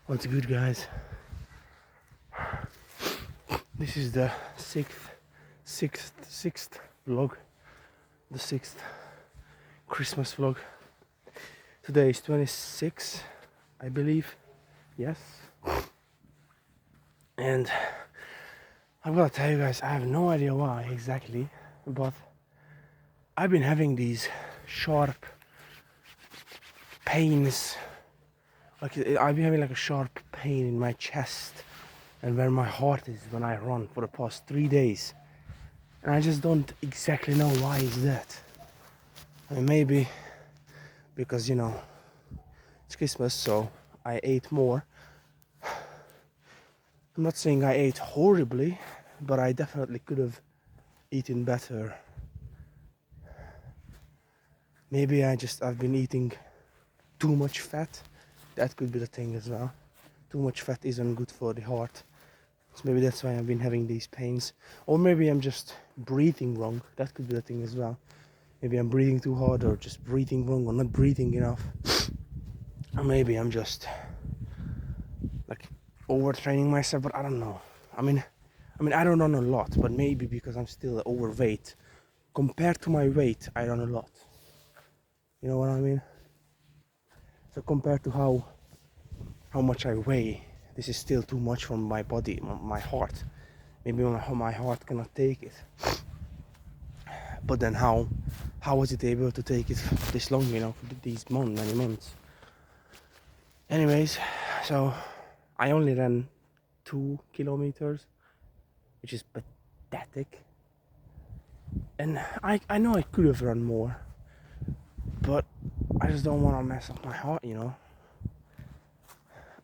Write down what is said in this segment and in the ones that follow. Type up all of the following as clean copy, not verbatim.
What's good, guys? This is the sixth vlog, the sixth Christmas vlog. Today is 26, I believe. Yes. And I'm gonna tell you guys, I have no idea why exactly, but I've been having these sharp pains. Like I've been having like a sharp pain in my chest and where my heart is when I run for the past 3 days. And I just don't exactly know why is that. I mean, maybe because it's Christmas, so I ate more. I'm not saying I ate horribly, but I definitely could have eaten better. Maybe I've been eating too much fat. That could be the thing as well. Too much fat isn't good for the heart. So maybe that's why I've been having these pains. Or maybe I'm just breathing wrong. That could be the thing as well. Maybe I'm breathing too hard or just breathing wrong or not breathing enough. Or maybe I'm just like overtraining myself, but I don't know. I mean I don't run a lot, but maybe because I'm still overweight. Compared to my weight, I run a lot. You know what I mean? So compared to how much I weigh, this is still too much for my body, my heart. Maybe my heart cannot take it. But then how was it able to take it this long, for these many months? Anyways, so I only ran 2 kilometers, which is pathetic. And I know I could have run more, but I just don't want to mess up my heart,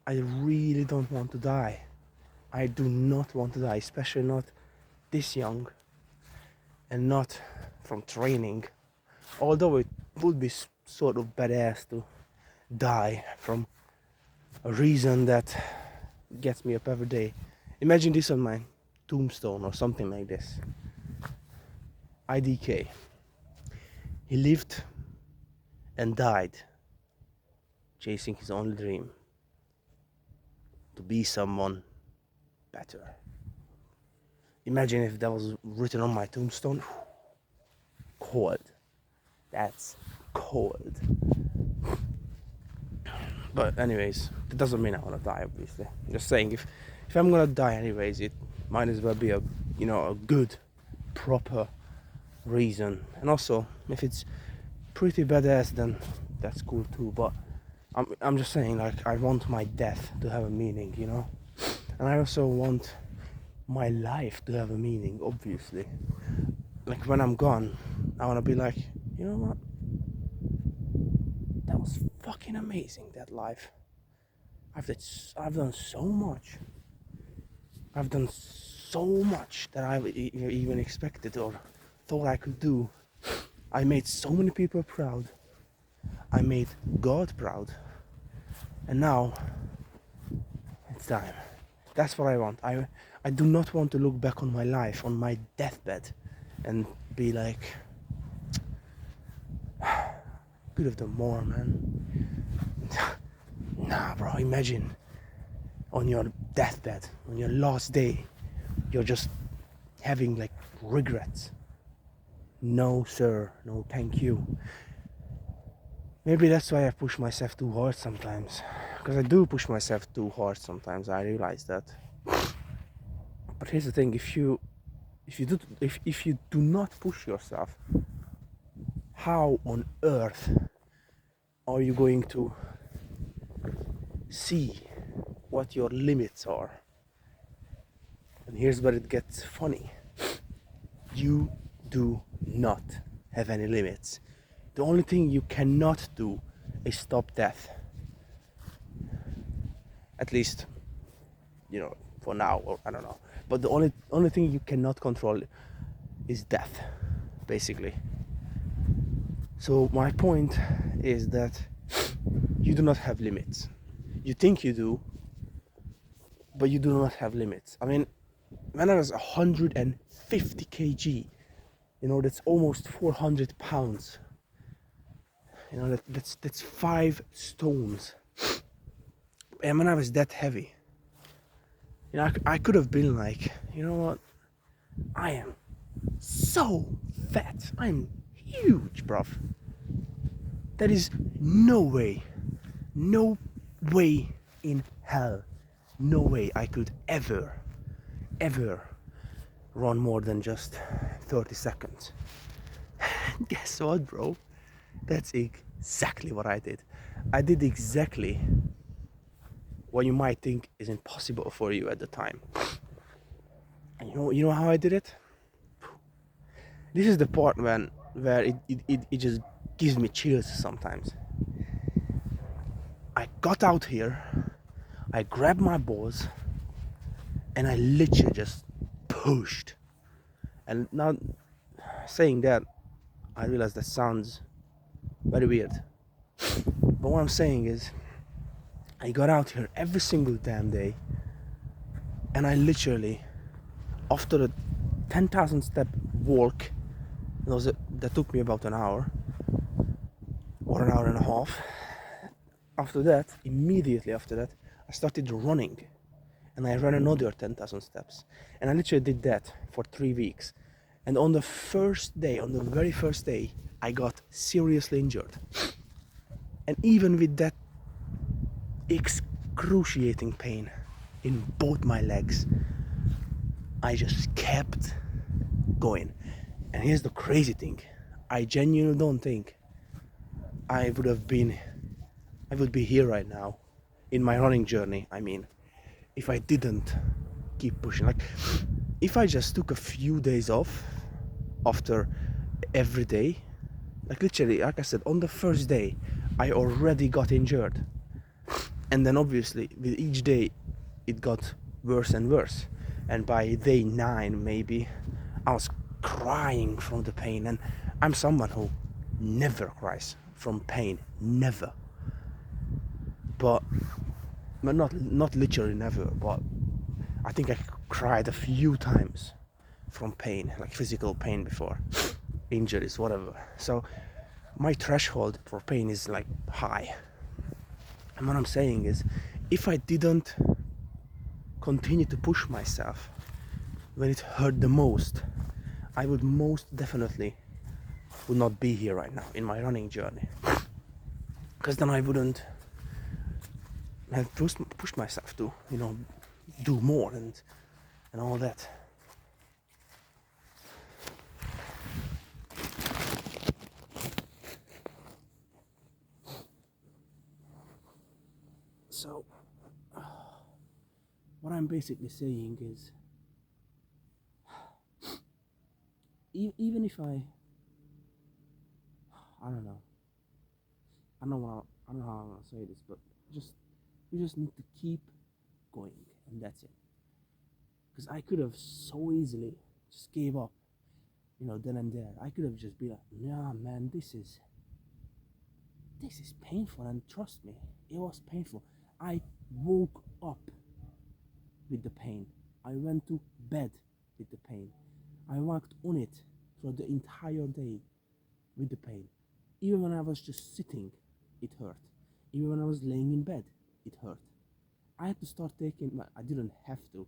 I really don't want to die. I do not want to die, especially not this young and not from training. Although it would be sort of badass to die from a reason that gets me up every day. Imagine this on my tombstone or something like this. IDK. He lived and died chasing his only dream, to be someone better. Imagine if that was written on my tombstone. Cold. That's cold. But anyways, that doesn't mean I wanna die, obviously. I'm just saying, if I'm gonna die anyways, it might as well be a good, proper reason. And also, if it's pretty badass, then that's cool too. But I'm just saying, like, I want my death to have a meaning, and I also want my life to have a meaning, obviously. Like when I'm gone, I wanna be like, you know what? That was fucking amazing, that life. I've done so much. I've done so much that I even expected or thought I could do. I made so many people proud. I made God proud. And now it's time. That's what I want. I do not want to look back on my life, on my deathbed, and be like, could have done more, man. Nah, bro, imagine on your deathbed, on your last day, you're just having like regrets. No, sir, no, thank you. Maybe that's why I push myself too hard sometimes. Because I do push myself too hard sometimes, I realize that. But here's the thing, if you do not push yourself, how on earth are you going to see what your limits are? And here's where it gets funny. You do not have any limits. The only thing you cannot do is stop death. At least, for now, or I don't know. But the only thing you cannot control is death, basically. So my point is that you do not have limits. You think you do, but you do not have limits. I mean, when I was 150 kg, that's almost 400 pounds. That's 5 stones. And when I was that heavy, I could have been like, you know what? I am so fat. I'm huge, bruv. There is no way in hell, no way I could ever run more than just 30 seconds. Guess what, bro? That's exactly what I did. I did exactly what you might think is impossible for you at the time. And you know how I did it? This is the part where it just gives me chills sometimes. I got out here, I grabbed my balls, and I literally just pushed. And now, saying that, I realize that sounds very weird. But what I'm saying is, I got out here every single damn day, and I literally, after a 10,000 step walk, that took me about an hour or an hour and a half. After that, immediately after that, I started running, and I ran another 10,000 steps, and I literally did that for 3 weeks. And on the very first day, I got seriously injured. And even with that excruciating pain in both my legs, I just kept going. And here's the crazy thing, I genuinely don't think I would be here right now in my running journey, I mean, if I didn't keep pushing. Like, if I just took a few days off after every day, like literally, like I said, on the first day I already got injured, and then obviously with each day it got worse and worse, and by day 9 maybe I was crying from the pain. And I'm someone who never cries from pain, never. But not literally never, but I think I cried a few times from pain, like physical pain before, injuries, whatever. So my threshold for pain is like high. And what I'm saying is, if I didn't continue to push myself when it hurt the most, I would most definitely would not be here right now in my running journey. Because then I wouldn't have pushed myself to, do more and all that. So, what I'm basically saying is, even if I don't know, I don't know how I'm gonna say this, but you just need to keep going, and that's it. Because I could have so easily just gave up, then and there. I could have just been like, nah, man, this is painful, and trust me, it was painful. I woke up with the pain. I went to bed with the pain. I worked on it for the entire day with the pain. Even when I was just sitting, it hurt. Even when I was laying in bed, it hurt. I had to start taking, I didn't have to,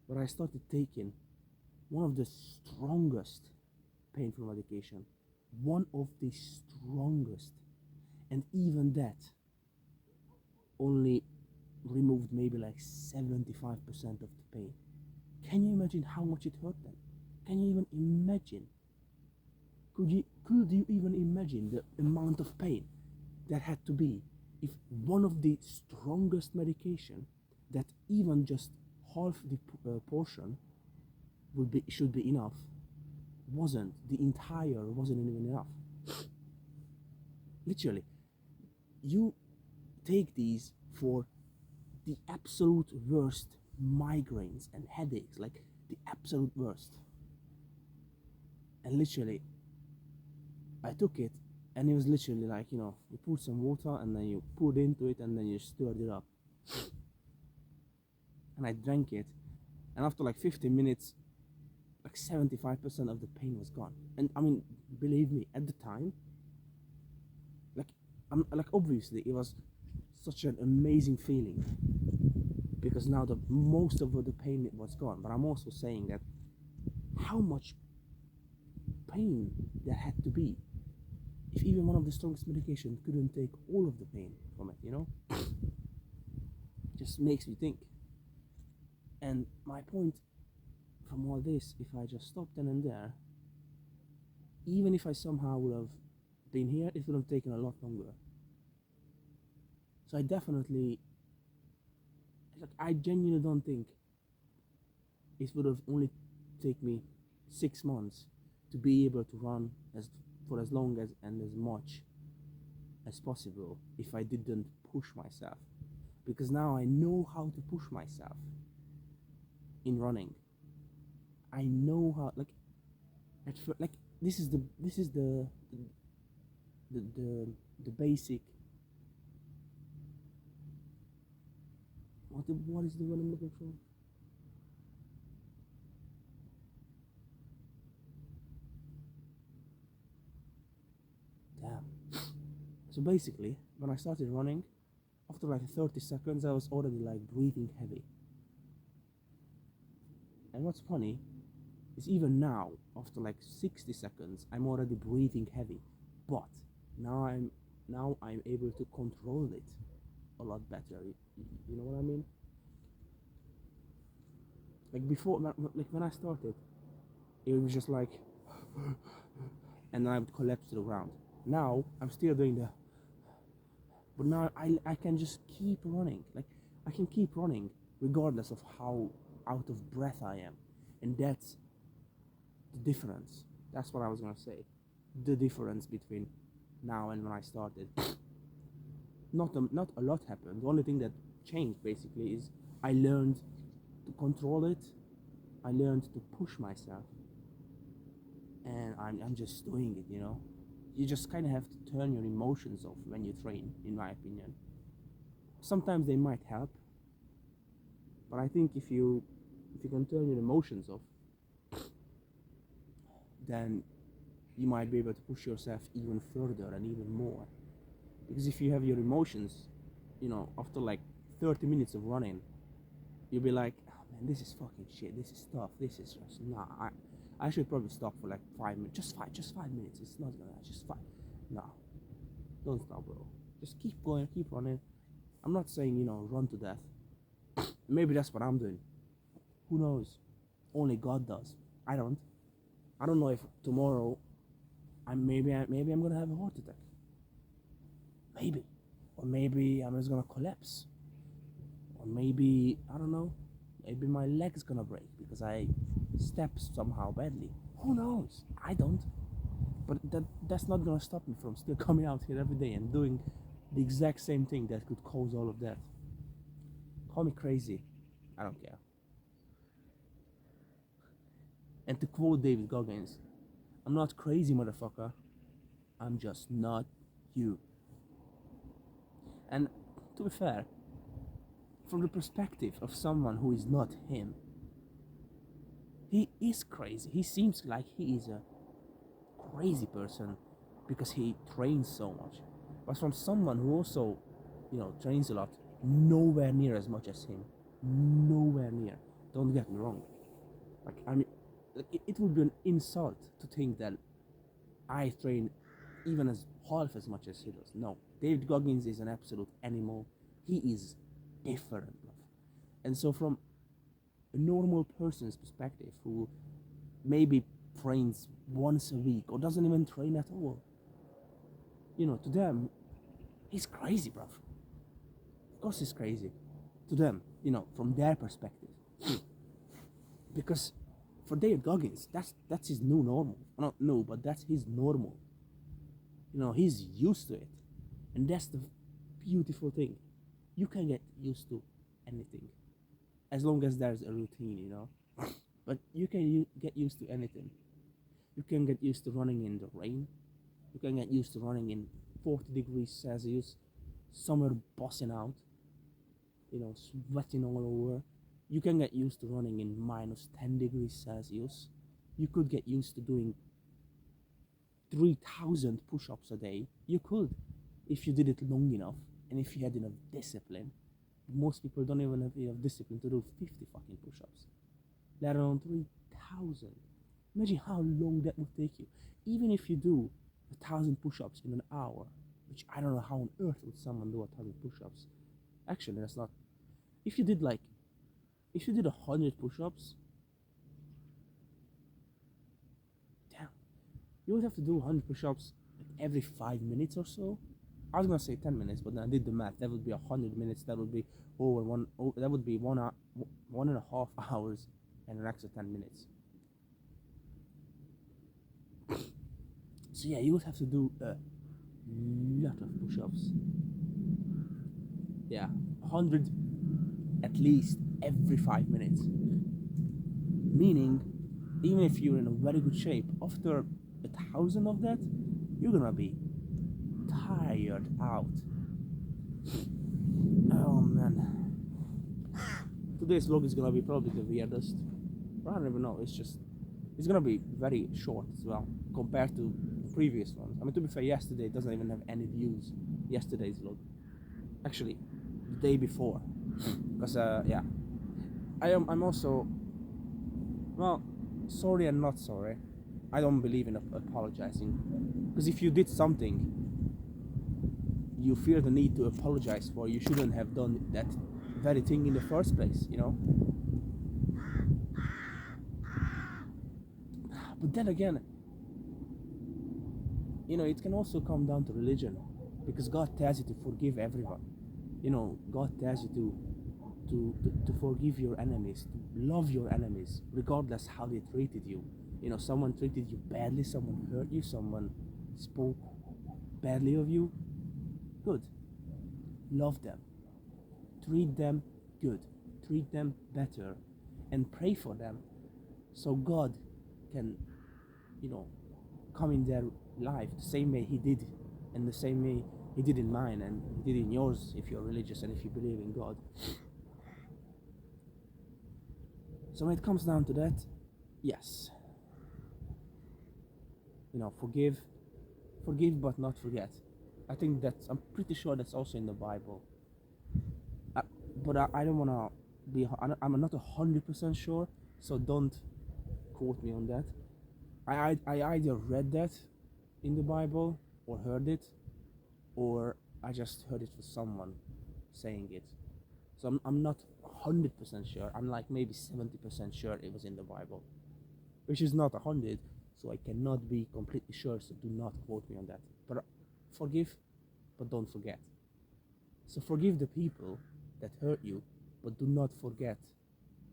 but I started taking one of the strongest painful medication. One of the strongest. And even that only removed maybe like 75% of the pain. Can you imagine how much it hurt then? Can you even imagine? Could you even imagine the amount of pain that had to be if one of the strongest medication that even just half the portion should be enough wasn't even enough. Literally, you take these for the absolute worst migraines and headaches, like the absolute worst. And literally, I took it, and it was literally like, you put some water and then you put into it and then you stirred it up. And I drank it, and after like 15 minutes, like 75% of the pain was gone. And I mean, believe me, at the time, like obviously it was such an amazing feeling because now the most of the pain was gone. But I'm also saying that how much pain there had to be if even one of the strongest medication couldn't take all of the pain from it, you know? Just makes me think. And my point from all this, if I just stopped then and there, even if I somehow would have been here, it would have taken a lot longer. So I definitely, like, I genuinely don't think it would have only taken me 6 months to be able to run for as long as and as much as possible if I didn't push myself. Because now I know how to push myself in running. I know how, like, like this is the basic. What is the word I'm looking for? Damn. So basically, when I started running, after like 30 seconds, I was already like breathing heavy. And what's funny is even now, after like 60 seconds, I'm already breathing heavy. But now I'm able to control it a lot better. You know what I mean? Like before, like when I started, it was just like, and then I would collapse to the ground. Now I'm still doing the, but now I can just keep running. Like I can keep running regardless of how out of breath I am, and that's the difference. That's what I was gonna say. The difference between now and when I started. Not a lot happened. The only thing that changed basically is I learned to control it. I learned to push myself, and I'm just doing it. You know, you just kind of have to turn your emotions off when you train, in my opinion. Sometimes they might help, but I think if you can turn your emotions off, then you might be able to push yourself even further and even more. Because if you have your emotions, you know, after like 30 minutes of running, you'll be like, oh man, this is fucking shit, this is tough, this is just, nah, I should probably stop for like 5 minutes, just 5 minutes, it's not gonna, just 5, nah, don't stop, bro, just keep going, keep running. I'm not saying, you know, run to death. Maybe that's what I'm doing, who knows, only God does. I don't know if tomorrow maybe I'm gonna have a heart attack, maybe, or maybe I'm just gonna collapse, or maybe, I don't know, maybe my leg's gonna break because I stepped somehow badly. Who knows? I don't. But that's not gonna stop me from still coming out here every day and doing the exact same thing that could cause all of that. Call me crazy, I don't care. And to quote David Goggins, I'm not crazy, motherfucker, I'm just not you. And to be fair, from the perspective of someone who is not him, he is crazy. He seems like he is a crazy person because he trains so much. But from someone who also, you know, trains a lot, nowhere near as much as him. Nowhere near. Don't get me wrong. Like, I mean, like, it would be an insult to think that I train even as half as much as he does. No, David Goggins is an absolute animal. He is different. And so from a normal person's perspective who maybe trains once a week or doesn't even train at all, you know, to them, he's crazy, bruv. Of course he's crazy. To them, you know, from their perspective. Because for David Goggins, that's his new normal. Not new, but that's his normal. You know, he's used to it. And that's the beautiful thing. You can get used to anything as long as there's a routine, you know. But you can get used to anything. You can get used to running in the rain. You can get used to running in 40 degrees Celsius, summer bossing out, you know, sweating all over. You can get used to running in minus 10 degrees Celsius. You could get used to doing 3,000 push-ups a day. You could, if you did it long enough. And if you had enough discipline, most people don't even have enough discipline to do 50 fucking push-ups, let alone 3,000. Imagine how long that would take you. Even if you do 1,000 push-ups in an hour, which I don't know how on earth would someone do 1,000 push-ups. Actually, that's not. If you did 100 push-ups, damn, you would have to do 100 push-ups like every 5 minutes or so. I was gonna say 10 minutes, but then I did the math. That would be 100 minutes. That would be that would be 1.5 hours and an extra 10 minutes. So yeah, you would have to do a lot of push-ups. Yeah, 100 at least every 5 minutes. Meaning, even if you're in a very good shape, after 1,000 of that, you're gonna be tired out. Oh man. Today's vlog is gonna be probably the weirdest. I don't even know, it's gonna be very short as well, compared to the previous ones. I mean, to be fair, yesterday it doesn't even have any views, yesterday's vlog. Actually, the day before. Because, yeah. I'm also, well, sorry and not sorry. I don't believe in apologizing. Because if you did something you feel the need to apologize for, you shouldn't have done that very thing in the first place, you know? But then again, you know, it can also come down to religion, because God tells you to forgive everyone. You know, God tells you to forgive your enemies, to love your enemies, regardless how they treated you. You know, someone treated you badly, someone hurt you, someone spoke badly of you. Good. Love them. Treat them good. Treat them better. And pray for them, so God can, you know, come in their life the same way He did, and the same way He did in mine, and He did in yours if you're religious and if you believe in God. So when it comes down to that, yes, you know, forgive but not forget. I think I'm pretty sure that's also in the Bible. But I don't want to be, I'm not 100% sure, so don't quote me on that. I either read that in the Bible or heard it, or I just heard it from someone saying it. So I'm not 100% sure. I'm like maybe 70% sure it was in the Bible, which is not 100, so I cannot be completely sure, so do not quote me on that. But forgive, but don't forget. So forgive the people that hurt you, but do not forget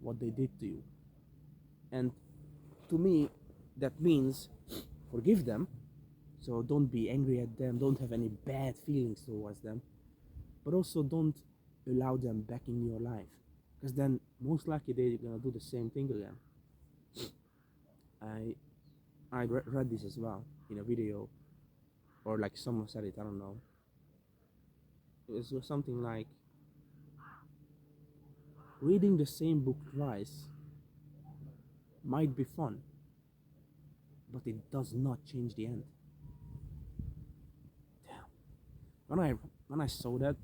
what they did to you. And to me, that means forgive them, so don't be angry at them, don't have any bad feelings towards them, but also don't allow them back in your life, because then most likely they're gonna do the same thing again. I read this as well in a video, or like someone said it, I don't know. It was something like, reading the same book twice might be fun, but it does not change the end. Damn. When I saw that,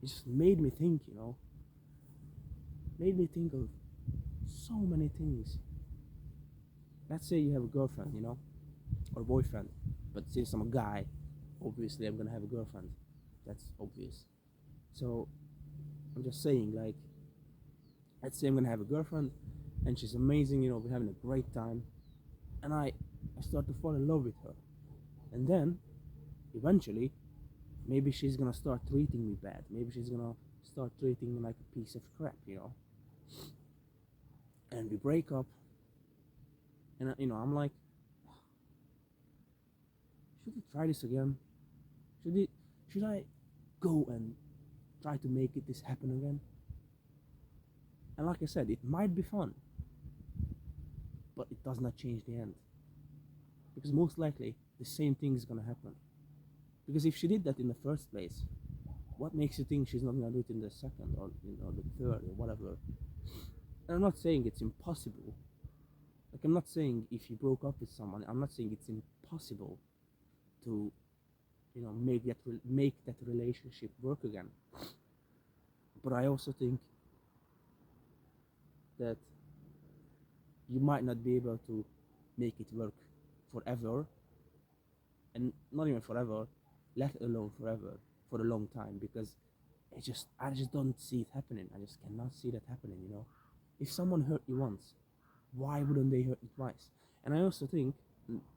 it just made me think, you know. Made me think of so many things. Let's say you have a girlfriend, you know, or boyfriend, but since I'm a guy, obviously I'm gonna have a girlfriend. That's obvious. So I'm just saying, like, let's say I'm gonna have a girlfriend and she's amazing, you know, we're having a great time, and I start to fall in love with her, and then eventually maybe she's gonna start treating me bad, maybe she's gonna start treating me like a piece of crap, you know, and we break up, and you know, I'm like, should I try this again? Should I go and try to make this happen again? And like I said, it might be fun, but it does not change the end, because most likely the same thing is gonna happen. Because if she did that in the first place, what makes you think she's not gonna do it in the second, or, you know, the third, or whatever? And I'm not saying it's impossible. Like, I'm not saying if you broke up with someone, I'm not saying it's impossible to, make that relationship work again. But I also think that you might not be able to make it work forever, and not even forever, let alone forever, for a long time, because I just don't see it happening. I just cannot see that happening. If someone hurt you once, why wouldn't they hurt you twice? And I also think,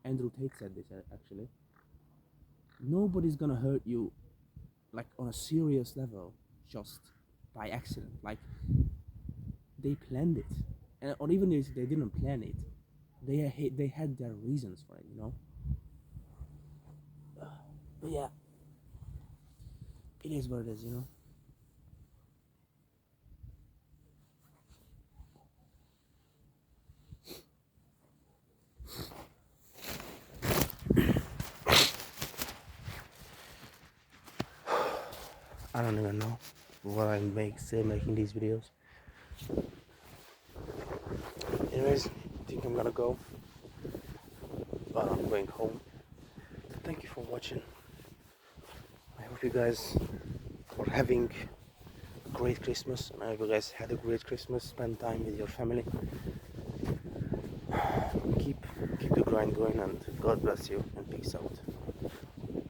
Andrew Tate said this actually, nobody's gonna hurt you like on a serious level just by accident. Like, they planned it, or even if they didn't plan it, they had their reasons for it. But yeah, it is what it is. I don't even know what I'm still making these videos. Anyways, I think I'm gonna go. I'm going home. Thank you for watching. I hope you guys are having a great Christmas, and I hope you guys had a great Christmas. Spend time with your family. Keep the grind going, and God bless you, and peace out.